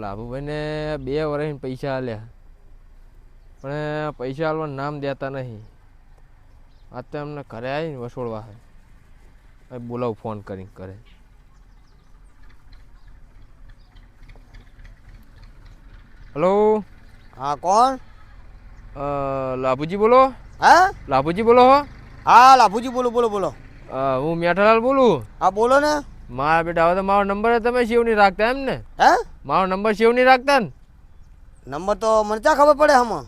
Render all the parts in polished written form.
લાભુભાઈને 2 વર્ષ પૈસા આલ્યા પણ પૈસા આલવાનું નામ દેતા નહીં. આજ તો એમને ઘરે આવીને વસોડવા હે. બોલાવું ફોન કરીને કરે. હલો. હા કોણ? લાભુજી બોલો? હા લાભુજી બોલો હો? હા લાભુજી બોલો બોલો બોલો. હું મેઠાલાલ બોલું. હા બોલો ને. મારા બેટા હવે તો મારો નંબર તમે સેવ નહીં રાખતા એમ ને? હે? મારો નંબર સેવ નહીં રાખતા ને? નંબર તો મને ક્યાં ખબર પડે હમણાં.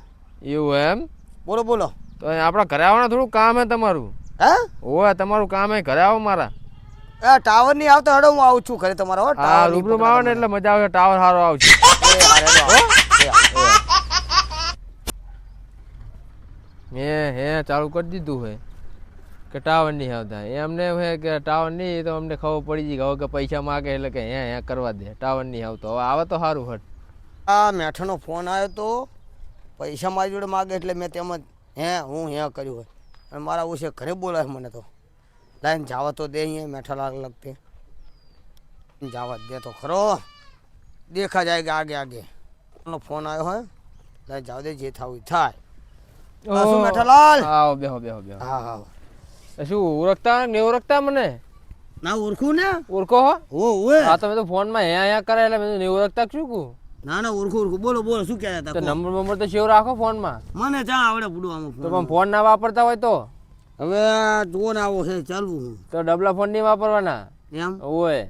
એવું એમ? બોલો બોલો. તો આપણા ઘરે આવવાના થોડું કામ હે તમારું. હે? ઓવે તમારું કામ હે, ઘરે આવો મારા. ટાવર નહીં આવતો, હેડો હું આવું છું ઘરે તમારો. હા રૂબરૂ આવે ને એટલે મજા આવે, ટાવર સારો આવશે. હે ચાલુ કરી દીધું હે કે ટાવર નહીં આવતા. એમને હે કે ટાવર નહીં, તો અમને ખબર પડી ગઈ હવે કે પૈસા માગે એટલે કે હે કરવા દે, ટાવર નહીં આવતો. હવે આવે તો સારું હટ. આ મેઠાનો ફોન આવ્યો તો પૈસા મારી જોડે માગે એટલે મેં તેમ જ હું કર્યું હોય. અને મારા ઉસે ઘરે બોલાવે મને તો. લાઈને જવા તો દે, અહીંયા મેઠા લાગ લગતે જવા દે તો ખરો. દેખા જાય આગે આગે. ફોન આવ્યો હોય, લાઈ જાવ દે, જે થવું થાય. શું મેઠાલાલ? આવો બેહો બેહો બેહો. હા હા. શું ઓળખતા ને ઓળખતા મને? ના ઓળખું ને. ઓળખો હો? ઓએ. હા તમે તો ફોનમાં હે કરે એટલે મેં નહીં ઓળખતા શું કહું? ના ના ઓળખું. બોલો બોલો શું કહેતા હતા? નંબર તો સેવ રાખો ફોનમાં. મને ચા આવડે બુડું આમાં. તો પણ ફોન ના વાપરતા હોય તો હવે જુઓ ને આવો છે ચાલવું હું તો ડબલા ફોન નહીં વાપરવાના એમ. ઓય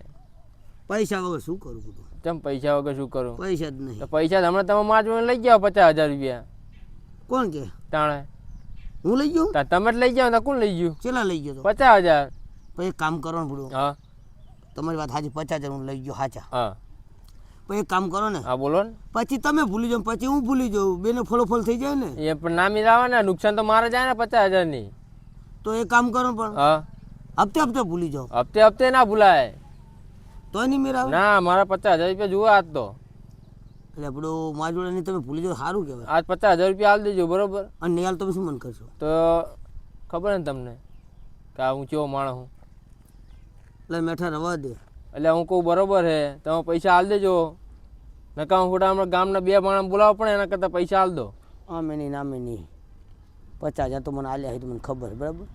પૈસા વગર શું કરું બધું? કેમ પૈસા વગર શું કરું? પૈસા જ નહીં. તો પૈસા હમણાં તમે મારા જોડે લઈ જાઓ 50,000 રૂપિયા. કોણ કે? તાણે હું લઈ ગયો? તમે જ લઈ જાઓ ને? કોણ લઈ ગયું? કેટલા લઈ ગયો? 50,000. પછી એક કામ કરો ને બુડું. હા તમારી વાત સાચી, 50,000 હું લઈ ગયો સાચા. હા પછી એક કામ કરો ને. હા બોલો ને. પછી તમે ભૂલી જાઓ, પછી હું ભૂલી જાઉં, બેને ફોલ થઈ જાય ને. એ પણ ના મિલાવે ને, નુકસાન તો મારે જાય ને 50,000 ની. તો એક કામ કરો પણ હા હપ્તે હપ્તે ભૂલી જાઓ. હપ્તે હપ્તે ના ભૂલાય. તો નહીં મેરા આવે ના મારા 50,000 રૂપિયા જુઓ આજ તો. એટલે આપણો મારા જોડે નહીં, તમે ભૂલી જાઓ સારું કહેવાય. આજ 50,000 રૂપિયા આલ દેજો બરોબર. અને નહીં હાલ તમે શું મન કરશો? તો ખબર ને તમને કે હું કેવો માણસ હું. એટલે મેઠા રવા દે. એટલે હું કહું બરોબર હે, તમે પૈસા આલ દેજો. નકા હું ખોટા હમણાં ગામના 2 માણસ બોલાવો પણ એના કરતાં પૈસા આલ દો. આમે નહીં નામે નહીં. 50,000 તો મને આલ્યા હોય તો મને ખબર બરાબર.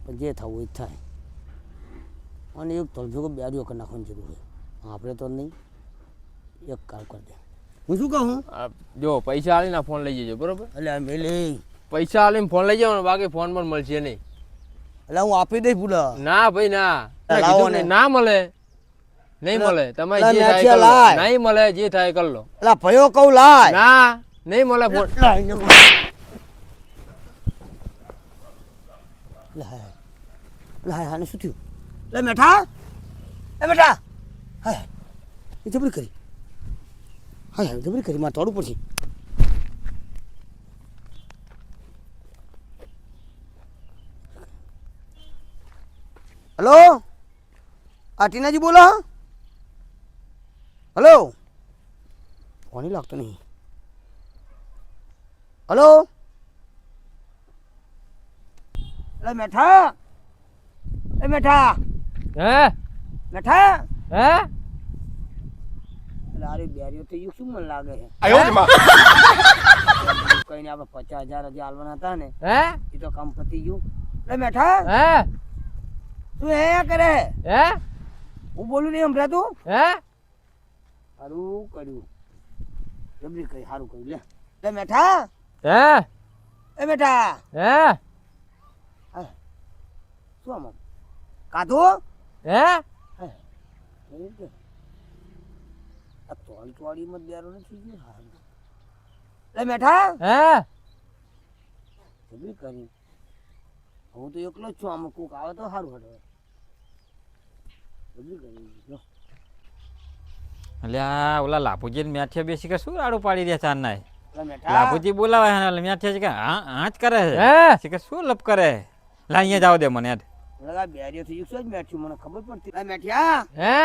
પણ જે થવું એ થાય. અને એક તલભેગો બેરીઓ કરી નાખવાની જરૂર હોય. આપણે તો નહીં. એક કામ કરી દે. હું શું કહું? જો પૈસા આલીને ફોન લઈ જજો બરોબર. એટલે આમ લે પૈસા આલીને ફોન લઈ જાવ, બાકી ફોન પણ મળશે નહીં. એટલે હું આપી દઈશ પૂરા. ના ભાઈ ના, લાવો ને. ના મળે નહીં મળે. તમે જે એટલે થાય લાય. નહીં મળે, જે થાય કરી લો. એટલે ભયો કહું લાય. ના નહીં મળે ફોન. લાય હાને શું થયું? લે મેઠા, એ મેઠા, હાય એ જબરી કરી. હાય જબરી કરી, મારે તોડવું પડશે. હલો, આ ટીનાજી બોલો? હલો, કોની લાગતો નહીં. હલો, એટલે મેઠા, એ મેઠા, હે મેઠા, હે એટલે આરી બેરીઓ થઈ ગયું, શું મને લાગે છે? કઈને આપણે 50,000 હજી આલવાના હતા ને, હે એ તો કામ પતી ગયું. એટલે મેઠા, હે તું હે કરે? હે હું બોલું નહીં સંભળાતું? હે સારું કર્યું, જબરી કરી, સારું કર્યું. લે એટલે મેઠા, હે એ મેઠા, હે શું આમાં કાધું? હે આ ચોળીમાં બેરો નથી ગયો. એટલે મેઠા, હે જબરી કરી. હું તો એકલો જ છું, આમાં કોક આવે તો સારું હટે. જબરી કરી. એટલે આ ઓલા લાભુજી મેઠિયા બેસી કે શું રાડું પાડી રહ્યા ચાર નાય. એટલે મેઠા, લાભુજી બોલાવે મેઠિયા કે હા જ કરે છે કે શું લપ કરે. લા અહીંયા જાવ દે મને યાદ. લગા બેરીઓ થઈ ગયું, શું જ મેઠ્યું મને ખબર પડતી. એટલે મેઠિયા, હે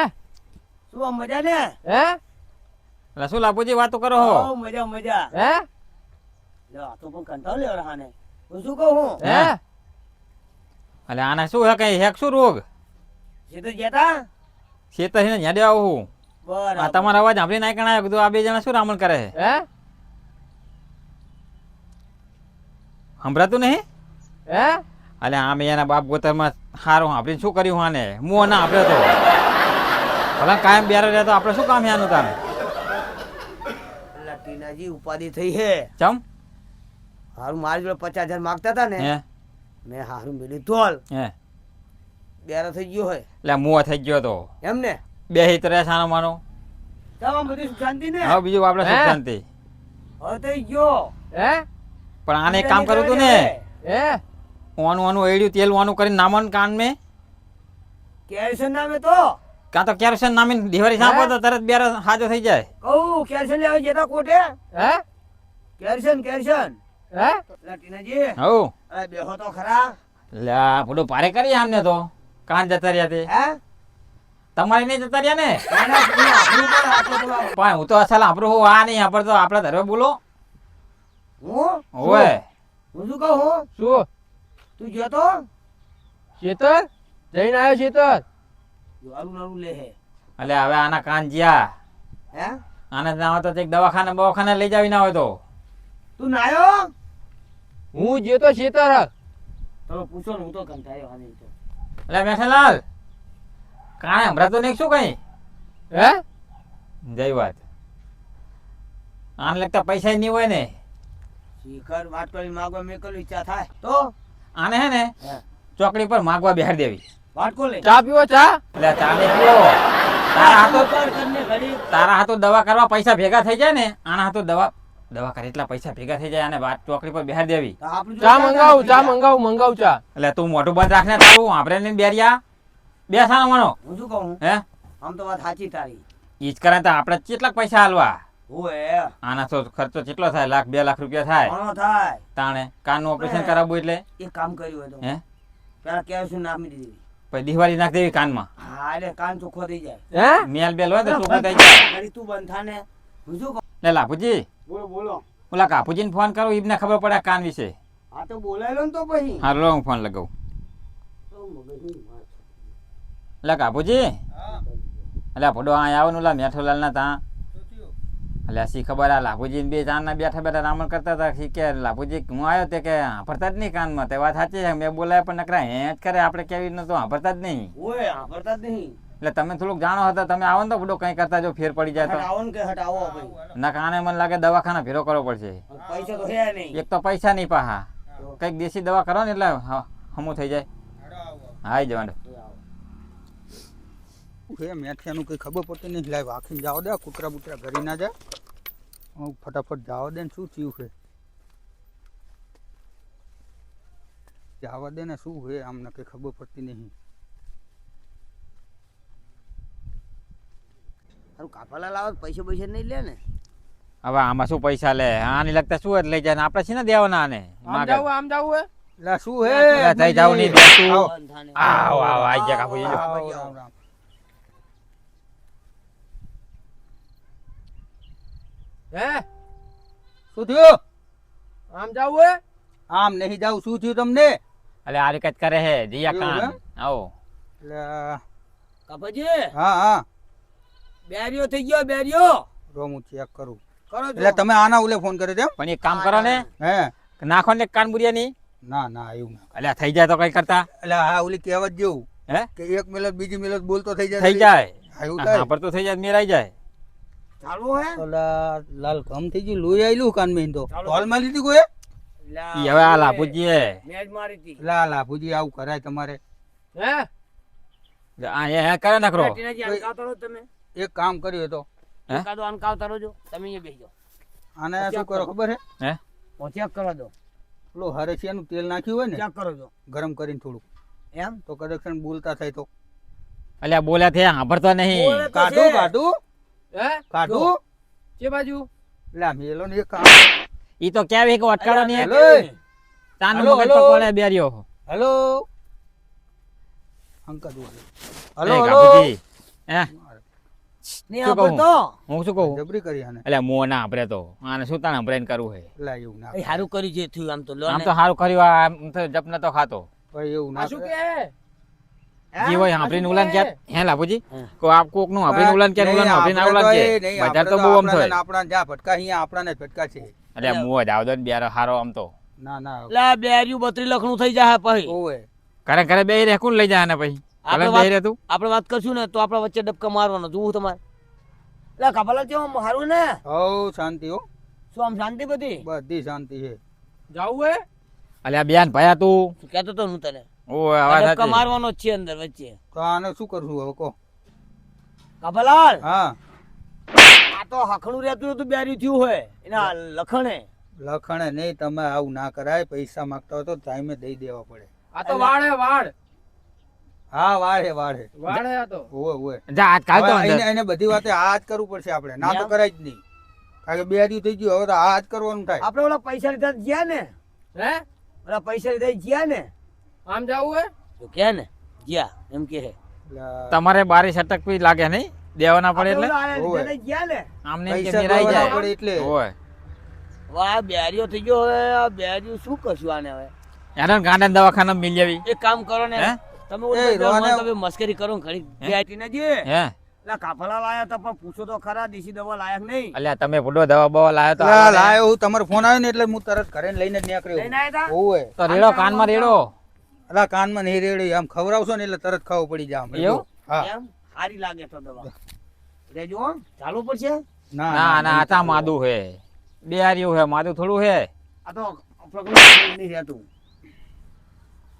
શું આ મજા ને? હે એટલે શું લાભુજી વાતો કરો હો? બહુ મજા મજા. હે લે આ તો પણ કંટાળ લેવડા હાને. હું શું કહું? હે એટલે આના શું હે કઈ હેક શું રોગ જે તો જતા શેતર હેને ન્યા દેવા હું આ તમારો અવાજ સાંભળીને નાઈ કણાયો કીધું આ બે જણા શું રામણ કરે છે હે સંભળાતું નહીં હે અલે આમે એના બાપ ગોતરમાં હારું સાંભળીને શું કર્યું આને મું ના આપણે તો ભલા કાયમ બેરો રહેતો આપણે શું કામ આનું તાને એટલે ટીનાજી ઉપાધિ થઈ હે ચમ હારું મારી જોડે 50,000 માંગતા હતા ને હે મેં હારું મેલી તોલ હે બેરો થઈ ગયો હોય એટલે મું થઈ ગયો તો એમ ને બે હિત રહે સાનો માનો તમામ બધી સુખ શાંતિ ને હવે બીજું આપણે સુખ હે? શાંતિ હવે થઈ ગયો હે પણ આને એક કામ કર્યું તું ને હે ઓનું ઓનું એડ્યું તેલ વાનું કરીને નામન કાન મેં કેલ્શિયમ નામે તો કાં તો કેરોસીન નામીને દિવાળી સાંભળો તો તરત બેરો હાજો થઈ જાય કહું કેલ્શિયમ લેવા જતા કોટે હે કેલ્શિયમ હે એટલે ટીનાજી હવ અરે બેહો તો ખરા લે આ બધું ભારે કરી આમને તો કાન જતા રહ્યા તે હે તમારે નહીં જતા રહ્યા ને ના, ના, તમે આપણું પણ આપો તમારું. પણ હું તો અસલ આપણું હું આ નહીં આપણે તો આપણા ધર્મે બોલો હું ઓય હું શું કહું શું તું ગયો તો શેતર જઈને આવ્યો શેતર નારું નારું લે હે એટલે હવે આના કાન જ્યાં હે આને ના હોય તો એક દવાખાને લઈ જાવી ના હોય તો તું નાયો હું જે તો શેતર તમે પૂછો ને હું તો કંટાળ્યો હાની તો એટલે મેઠાલાલ કાણે હમણાં તો નહીં શું કઈ હે જય વાત આને લગતા પૈસા નહીં હોય ને શિખર વાત કરી માગવા મેં કલ ઈચ્છા થાય તો આને હે ને હે ચોકડી પર માગવા બેહાર દેવી વાત કો લે ચા પીવો ચા એટલે ચાલે પીવો ઉપર કરીને ઘડી તારા હાથો દવા કરવા પૈસા ભેગા થઈ જાય ને આના હાથો દવા કરે એટલા પૈસા ભેગા થઈ જાય અને વાત ચોકડી પર બેહાર દેવી તો આપણું જો ચા મંગાવું ચા એટલે તું મોઢું બંધ રાખને તારું આપણે ને બેરિયા બેસાનો માનો હું શું કહું હે આમ તો વાત સાચી તારી ઈ જ કરે તો આપણે કેટલાક પૈસા હાલવા ઓએ આના તો ખર્ચો કેટલો થાય 1,00,000-2,00,000 રૂપિયા થાય ઘણો થાય તાણે કાનનું ઓપરેશન કરાવવું એટલે એક કામ કર્યું હોય તો હે પેલા કેલ્શિયમ નાખી દીધી પછી દિવાળી નાખ દેવી કાનમાં હા એટલે કાન ચોખ્ખો થઈ જાય હે મેલ બેલ હોય તો ચોખ્ખું થઈ જાય ઘડી તું બંધ થા ને હું શું કહું લે લાભુજી બોલો બોલો ઓલા કાપુજીને ફોન કરો ઈબને ખબર પડે આ કાન વિશે આ તો બોલાયેલો ને તો પછી હાલો હું ફોન લગાવું તો મગજની વાત. એટલે કાપુજી એટલે ભડો અહીં આવો ને ઓલા મેઠોલાલ ના તા એટલે શી ખબર આ લાભુજી બે ચારના બેઠા બેઠા રામણ કરતા હતા શી કે લાભુજી હું આવ્યો તે કે હાંભળતા જ નહીં કાનમાં તે વાત સાચી છે મેં બોલાય પણ નકરા હે જ કરે આપણે કેવી રીતના તો હાંભળતા જ નહીં ઓય સાંભળતા જ નહીં એટલે તમે થોડુંક જાણો હતા તમે આવો ને તો બધો કંઈ કરતા જો ફેર પડી જાય તો હટાવો ને કે હટાવો ભાઈ ના કાને મને લાગે દવાખાના ભેરો કરવો પડશે પૈસા તો હે નહીં એક તો પૈસા નહીં પાહા કંઈક દેશી દવા કરો ને એટલે હમું થઈ જાય હા જવાનું એ મેઠિયાનું કંઈ ખબર પડતી નહીં લાવ આખીને જાવ દે કૂતરા બુતરા ઘરી ના જાય હું ફટાફટ જાવ દે ને શું થયું છે જવા દે ને શું છે આમને કંઈ ખબર પડતી નહીં તારું કાફાલા લાવે પૈસા પૈસા નહીં લે ને હવે આમાં શું પૈસા લે આની લગતા શું એટલે લઈ જાય ને આપણે છે ને દેવાના આને આમ જાવું હે એટલે શું હે એટલે થઈ જાવ નહીં બેસતું બંધ થા ને. આવ આવ આઈ જા કાપુ જો રામ રામ હે શું થયું આમ જાવું હે આમ નહીં જાવ શું થયું તમને એટલે આ રીત કરે હે જીયા એવું કાન એમ? આવો એટલે કાપાજી હા હા બેરિયો થઈ ગયો બેરિયો રો હું ચેક કરું કરો એટલે તમે આના ઉલે ફોન કર્યો તેમ પણ એક કામ કરો ને હે નાખો ને એક કાન બુરિયાની ના ના એવું ના એટલે થઈ જાય તો કઈ કરતા એટલે હા ઓલી કહેવત જેવું હે કે એક મિનિટ બીજી મિનિટ બોલતો થઈ જાય થઈ જાય હા, એવું થાય હા પર તો થઈ જાય મેરાઈ જાય ચાલુ હે ઓલા લાલ કમ થઈ ગયું લોહી આયલું કાન મેં તો ચાલો. હોલ માં લીધી કોઈ ઈ હવે આ લાભુજી હે મેચ મારી હતી લા લાભુજી આવું કરાય તમારે હે આ એ કરે નકરો ટીનાજી અનકાવ તરો તમે એક કામ કર્યું તો હે? એકાદો અનકાવ તરો જો તમે અહીંયા બેસી જાઓ આને શું કરો ખબર હે હે હું ચેક કરવા દો પેલો હરેસિયાનું તેલ નાખ્યું હોય ને ચેક કરો જો ગરમ કરીને થોડું એમ તો કદક્ષણ બોલતા થાય તો અલ્યા બોલ્યા થયા સાંભળતો નહીં બોલે તો કાઢું છે. કાઢું હે કાઢું કે બાજુ એટલે આ મેલો ને એક કામ ઈ તો કેવી કે અટકાડો નહીં હેલો તાનું હલો, મગજ હલો. પકડે બેરિયો હેલો અંકલ બોલે હલો હલો હલો હલો હે નહીં શું કહું? આપતો હું શું કહું જબરી કરી આને એટલે મો ના આપણે તો આને શું તાને હંભળાઈને કરવું હે લા એવું ના એ સારું કર્યું જે થયું આમ તો લો આમ ને તો સારું કર્યું આમ તો જપ નતો ખાતો ભાઈ એવું ના આ શું કરે. કે હે જે હોય સાંભળીને ઉલાન ક્યાં હે લાભુજી હે. કો આપ કોક નું સાંભળીને ઉલાન ક્યાં ઉલાન સાંભળીને ઉલાન કે બજાર તો બહુ આમ થાય આપણા જ્યાં ભટકા અહીંયા આપણાને જ ભટકા છે. એટલે મુઓ જ આવદો ને બ્યારો હારો આમ તો ના ના લે બેર્યું 32 લાખનું થઈ જાય પછી ઓવે ઘરે ઘરે બે રે કોણ લઈ જાય ને પછી આપણે ભલે બે રે તું આપણે વાત કરશું ને તો આપણા વચ્ચે ડબકા મારવાનો જોવું તમારે એટલે કપાલા કેમ હારું ને હવ શાંતિ હો શું આમ શાંતિ બધી શાંતિ છે. જાવું હે અલ્યા બેન ભયા તું કહેતો તો હું તને ઓ આવાજ ડબકા હતી મારવાનો જ છે અંદર વચ્ચે તો આને શું કરશું હવે કહો. કપાલાલ હા આ તો હખણું રહેતું હતું બેર્યું થયું હોય એના લખણે લખણે નહીં તમે આવું ના કરાય. પૈસા માંગતા હોય તો ટાઈમે દઈ દેવા પડે. આ તો વાળ હે વાળ હા વાળે વાળે વાળ હે આ તો ઓવે ઓવે જા આજ કાલ તો હવે અંદર એને બધી વાતે આ જ કરવું પડશે આપણે ના તો કરાય જ નહીં. કારણ કે બે દિવસ થઈ ગયું હવે તો આ જ કરવાનું થાય. આપણે ઓલા પૈસા લીધા ગયા ને હે ઓલા પૈસા લીધા ગયા ને આમ જાવું હે તો કે ને ગયા એમ કે હે એટલે તમારે બારી સટક બી લાગે નહીં દેવાના પડે એટલે આપણે ઓલા લીધા ગયા ને આમને એમ કે પૈસા મેરાઈ દેવાના જાય પડે એટલે ઓય વાહ બેરીઓ થઈ ગયો હવે આ બેરીઓ શું કરશું આને હવે એને ગાંડા દવાખાના મિલ જાવી એક કામ કરો ને હે? તમે એ ઓલા રોને- તમે મસ્કરી કરો ને ઘડી હે? બેટી ને જે હે એટલે કાફલા લાયા તો પણ પૂછો તો ખરા દેશી દવા લાયક નહીં અલ્યા તમે બુડો દવા બવા લાયો તો એટલે આવો ને. લાયો હું તમારો ફોન આવ્યો ને એટલે હું તરત ઘરે લઈને જ નીકળ્યો. લઈને આયા તા? ઓવે તો રેડો કાનમાં રેડો અલા કાનમાં નહીં રેડી આમ ખવડાવશો ને એટલે તરત ખાવું પડી જાય આમ. એવું? હા એમ સારી લાગે તો દવા રેજો હો, ચાલુ પડશે ના ના આતા માદું હે બે હાર્યું હે માદું થોડું હે આ તો પ્રકૃતિ નહીં રહેતું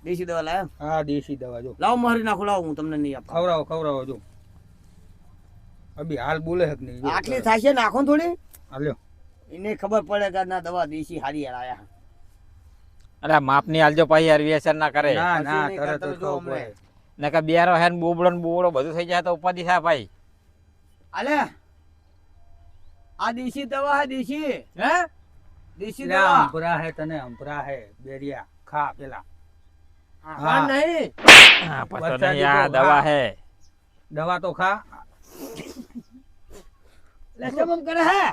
દેશી દવા લાયા હા દેશી દવા જો લાવો મારી નાખો લાવો હું તમને નહીં આપું ખવડાવો ખવડાવો જો અભી હાલ બોલે હક નહીં જો. આટલી થશે નાખો ને થોડી હાલ્યો એને ખબર પડે કે ના દવા દેશી હારી લાયા અલ્યા માપની હાલજો પાછી યાર વ્યસન ના કરે ના ના નહીં તરત કરતા જ જો ખાવું હમણે. પડે. ને કે બેરો હે ને બોબડો ને બોબડો બધું થઈ જાય તો ઉપાધિ થાય ભાઈ અલે આ દેશી દવા હે દેશી હે દેશી લે, દવા અંભરા હે તને અંભરા હે બેરિયા ખા પેલા વાળ નહીં હા, પછી તો વરસાદી નહીં આ તો દવા હા. હે દવા તો ખા લે કેમ એમ કરે હે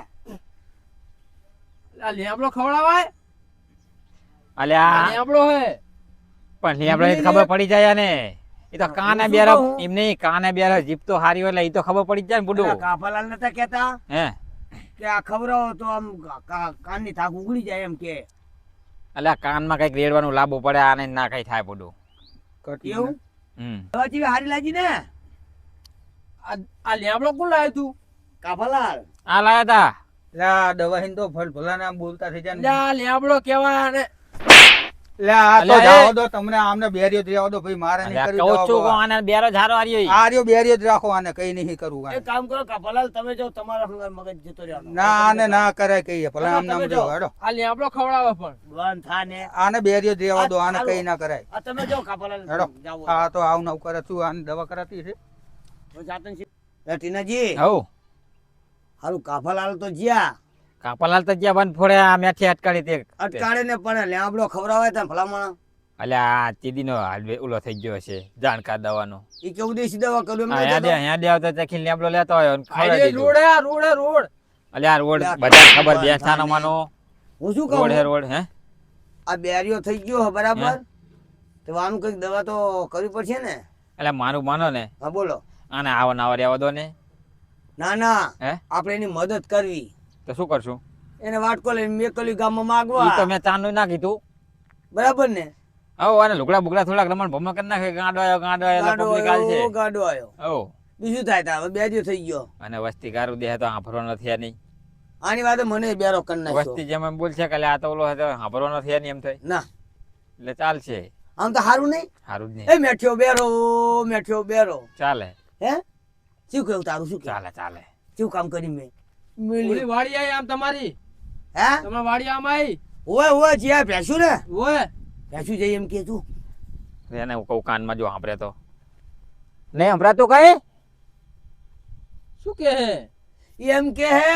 આ લેબડો ખવડાવાય અલ્યા લેબડો હે પણ આપણે ખબર પડી જાય ને એ તો કાને શું બેરો કહું? એમ નહીં કાને બેરો જીપ તો હારી હોય એટલે એ તો ખબર પડી જ જાય ને બુડું પેલા કાફાલાલ નતા કહેતા હે કે આ ખવડાવો તો આમ કાનની થાક ઉગડી જાય એમ કે અલ્યા કાનમાં કઈક રેડવાનું લાંબુ પડે આને ના કઈ થાય બુડું કટ એવું હમ દવા જેવી હારી લાગી ને આ લેબડો કોણ લાવ્યું તું કાફાલાલ આ લાયા તા લે આ દવા હિન તો ભલ ભલા નામ બોલતા થઈ જાય લે આ લેબડો કેવાય અને લે આ તો અલ્યા, જાઓ દો તમને આમને બેરિયો જ રહેવા દો ભાઈ મારે નહીં અલ્યા, કરી કહું છું કે દવા આને બેરો ઝારો હાર્યો ઈ. આ રહ્યો બેરિયો જ રાખો આને કઈ નહીં કરવું એક આને. કામ કરો કાફાલાલ તમે જાઓ તમારા હંગાર મગજ જતો રહ્યો ના આને ના કરાય કહીએ ભલા આમ નામ તમે રહ્યો જાઓ. હેડો આ લેબડો ખવડાવે પણ બંધ થા ને આને બેરિયો જ રહેવા દો આ આને સારું. કઈ ના કરાય આ તમે જાઓ કાફાલાલ હેડો જાઓ હા તો આવું નવું કરે છું આને દવા કરાતી છે તો જાતન છે એ ટીનાજી હઉ હારું કાફાલાલ તો જ્યા કાપાલાલ તો જ્યાં બંધ ફોડે આ મેથી અટકાડી તે અટકાળે ને પણ લેબડો ખવડાવે તા ભલામણ અલ્યા ચીદીનો હાલ ઓલો થઈ ગયો છે જાણકાર દવાનો ઈ કેવું દેશી દવા કરું એમ અહીંયા નહીં દે આવતો ચખી લેબડો લેતો હોય અને ખવડાવી હાઈવે દીધું. રોડ હે આ રોડ હે રોડ અલ્યા રોડ અલ્યા, બધા ખબર બંધ બેસાનો થાને. માનો હું શું રોડ હે કહું રોડ હે આ બેરીઓ થઈ ગયો હે બરાબર તો આનું કઈક દવા તો કરવી પડશે ને એટલે મારું માનો ને હા બોલો આને આવો ના રહેવા દો ને ના ના હે આપણે એની મદદ કરવી તો શું કરશું એને વાટકો લઈને મેકલી ગામમાં ઈ તો માગવા મેં ચાંદનું ના કીધું બરાબર ને હવ અને લુગડા બુગડા થોડાક રમણ ભમણ કરી નાખે ગાંડો આવ્યો એટલે ગાડો પબ્લિક હાલ છે આવ્યો ગાડો આવ્યો હવ બીજું થાય તા હવે બેરીઓ થઈ ગયો અને વસ્તી ગારું દે તો હાંભળવાનો થયા નહીં આની વાતે મને બેરો કરી નાખ્યો વસ્તી જેમ એમ બોલશે કે આ તો ઓલો હતો હાંભળવાનો થયા નહીં એમ થાય ના એટલે ચાલશે આમ તો સારું નહીં સારું જ નહીં એ મેઠ્યો બેરો ચાલે હે શું કહ્યું તારું શું કહ્યું ચાલે ચાલે શું કામ કરી મેં ઓલી વાડી આઈ આમ તમારી હે તમારી વાડી આમ આઈ ઓય જ્યાં ભેંસું ને ઓય ભેંસું જઈ એમ કે તું એને હું કહું કાનમાં જો સાંભળે તો નહીં સંભળાતું કઈ શું કે હે એમ કે હે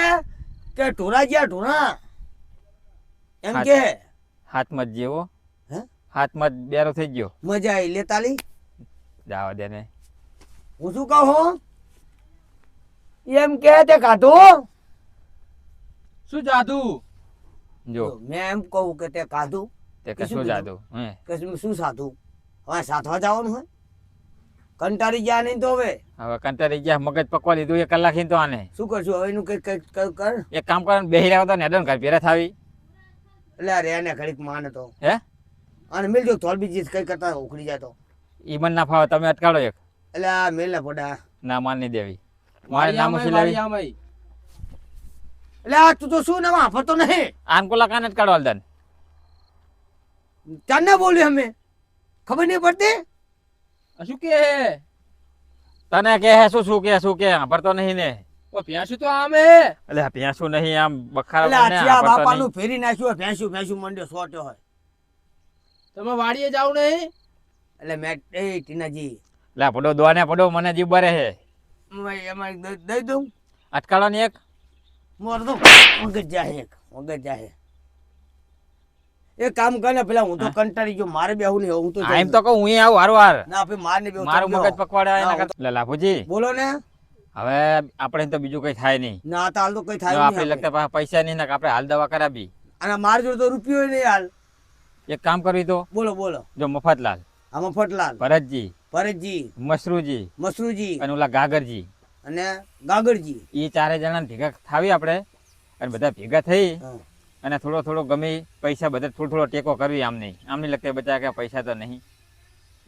કે ઢોરા જ્યાં ઢોરા એમ હા. કે હે હાથમાં જ જેવો હે હાથમાં જ બેરો થઈ ગયો મજા આવી લેતાલી જાવા દે ને હું શું કહું એમ કે તે કાઢું શું જાદુ જો મેં એમ કહું કે તે કાઢું તે કે શું કશું જાદુ હે કે શું સાધું હવે સાધવા જવાનું હોય કંટાળી ગયા નહીં તો હવે હવે કંટાળી ગયા મગજ પકવા લીધું 1 કલાક તો આને શું કરશું હવે એનું કઈ કર એક કામ કરો ને બેહી રહ્યો તો નેડન ઘર ભેરા થાવી એટલે આ રે ને ઘડીક માને તો હે અને મિલજો થોડ બીજી કઈ કરતા ઉખડી જાય તો ઈ મન ના ફાવે તમે અટકાડો એક એટલે આ મેલ ના પડા ના માન નહીં દેવી મારે નામ છે લેવી એટલે આ તું તો શું ને વાપરતો નહીં આન કોલા કાન અટકાડો હાલદન ચાને બોલ્યું અમે ખબર નહીં પડતી શું કે તને કે હે શું શું કે ભરતો નહીં ને ઓ ભેંસું તો આમે એટલે ભેંસું નહીં આમ બખારા એટલે આ બને, ચિયા ભરતો બાપાનું નહીં. ફેરી નાખ્યું હોય ભેંસું મંડ્યો સોટ્યો હોય તમે વાડીએ જાવ નહીં એટલે મેં એ ટીનાજી લે પડો દોને પડો મને જીવ બરે હે એમાં દઈ દઉં અટકાડો ને એક મોર તો મગજ જાહે એક કામ કર ને પેલા હું તો કંટાળી ગયો મારે બેહું નહીં હું તો આ એમ તો કહું હું આવું હારવાર ના ભાઈ માર ને બેહું મારું તમે મગજ બેહો. પકવાડે એના ના, કરતા લે લાભુજી બોલો ને હવે આપણે તો બીજું કઈ થાય નહીં ના તો હાલ તો કઈ જો થાય આપણે નહીં લગતા આપણે. પાછા પૈસા નહીં ને કે આપણે હાલ દવા કરાવી અને માર જોડે તો રૂપિયો નહીં હાલ એક કામ કરવી તો બોલો જો મફતલાલ આમાં ફટલાલ ભરતજી ભરતજી મશરૂજી મસરૂજી અને ઓલા ગાગરજી અને ગાગરજી એ 4 જણા ભેગા થાવી આપણે અને બધા ભેગા થઈ હા. અને થોડો ગમે પૈસા બધા થોડો ટેકો કરવી આમને લગતા બચા કે પૈસા તો નહીં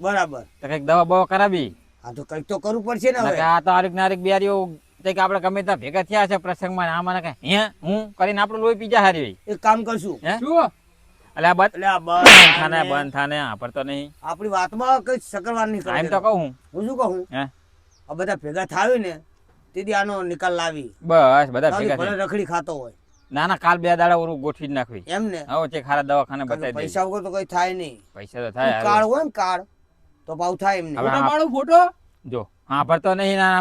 બરાબર તો કઈક દવા બવા કરાવી હા તો કઈક તો કરવું પડશે ને નકર હવે આ તો આરીક નારીક બિયારીઓ કંઈક આપણે ગમે ત્યાં ભેગા થયા છે પ્રસંગમાં ને આમાં ને કઈ હે હું કરીને આપણું લોહી પીજા હારી એક કામ કરશું હે શું એટલે આ એટલે આ બંધ થાને વાપરતો નહીં આપણી વાતમાં કઈ સકરવાર નહીં એમ તો કરે કહું હું શું કહું હે આ બધા ભેગા થાવી ને તેથી આનો નિકાલ લાવી બસ બધા તારી ભેગા ભલે થઈ રખડી ખાતો હોય ના કાલ 2 દાડા ઓરું ગોઠવી જ નાખવી એમ ને હવે તે ખારા દવાખાને બતાવી દે પૈસા વગર તો કઈ થાય નહીં પૈસા તો થાય કાર્ડ હોય ને કાર્ડ તો ભાવ થાય એમ હવે નહીં ફોટો પાડો ફોટો જો વાપરતો નહીં ના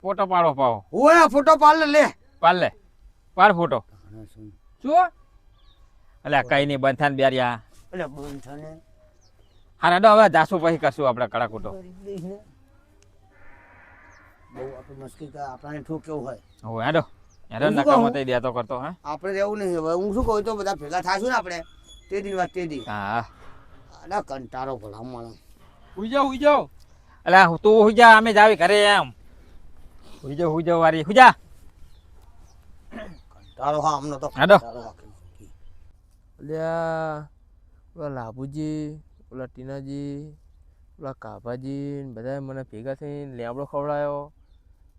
ફોટો પાડો પાવો હોય ફોટો પાડ લે પાડ લે પાડ ફોટો શું એટલે કઈ નહીં બંધ થાને બેરિયા એટલે બંધ થાને હારા ડો હવે જાસુ પછી કરશું આપણે કડાકૂટો બહુ આપણે મુશ્કેલ આપણને ઠોક કેવું હોય હવે હેડો હેડો હું શું નકામો કહું? થઈ દેતો કરતો હે આપણે રહેવું નહીં હવે હું શું કહું તો બધા ભેગા થાશું ને આપણે તે દી વાત તે દી હા આના કંટાળો ભલા માણસ હુઈ જાઓ એટલે તું હુઈ જા અમે જાવી ઘરે એમ હુઈ જાવ વારી હુઈ જા કંટાળો હા અમને તો હેડો. કંટાળો આખી. અલ્યા ઓલા લાભુજી ઓલા ટીનાજી ઓલા કાભાજી ને બધા મને ભેગા થઈને લેબડો ખવડાયો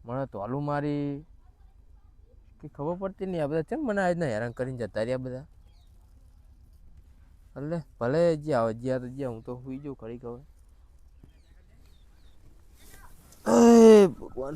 મને તોલું મારી કે ખબર પડતી નહીં આ બધા કેમ મને આજના હેરાન કરીને જતા રહ્યા બધા એટલે ભલે જ્યાં જ્યાં તો જ્યાં હું તો સુઈ જાઉં ઘડીક હવે એ ભગવાન